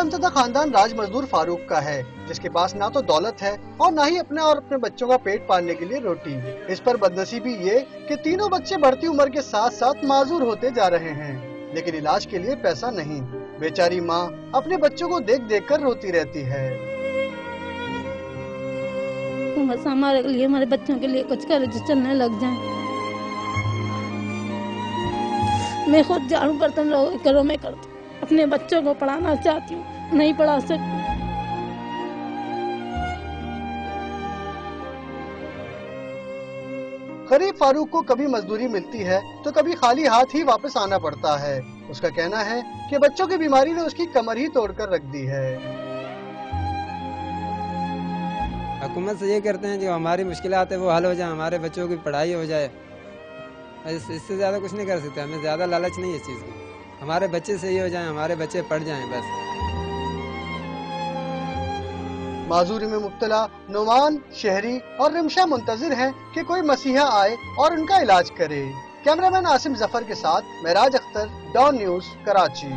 शमसदा खानदान राज मजदूर फारूक का है, जिसके पास ना तो दौलत है और ना ही अपने और अपने बच्चों का पेट पालने के लिए रोटी। इस पर बदनसीबी ये कि तीनों बच्चे बढ़ती उम्र के साथ साथ माजूर होते जा रहे हैं, लेकिन इलाज के लिए पैसा नहीं। बेचारी माँ अपने बच्चों को देख देख कर रोती रहती है। बस हमारे लिए, हमारे बच्चों के लिए कुछ करे जो चलने लग जाए। मैं खुद झाड़ू बर्तन घरों में करती हूँ, अपने बच्चों को पढ़ाना चाहती हूँ, नहीं पढ़ा सकती। गरीब फारूक को कभी मजदूरी मिलती है तो कभी खाली हाथ ही वापस आना पड़ता है। उसका कहना है कि बच्चों की बीमारी ने उसकी कमर ही तोड़कर रख दी है। हुकूमत से ये करते हैं जो हमारी मुश्किलात है वो हल हो जाए, हमारे बच्चों की पढ़ाई हो जाए। इससे ज़्यादा कुछ नहीं कर सकते, हमें ज़्यादा लालच नहीं है इस चीज़ की। हमारे बच्चे सही हो जाएं, हमारे बच्चे पढ़ जाएं बस। माजूरी में मुब्तला नुमान, शहरी और रिमशा मुंतजिर हैं कि कोई मसीहा आए और उनका इलाज करे। कैमरामैन आसिम जफर के साथ महराज अख्तर, डॉन न्यूज़, कराची।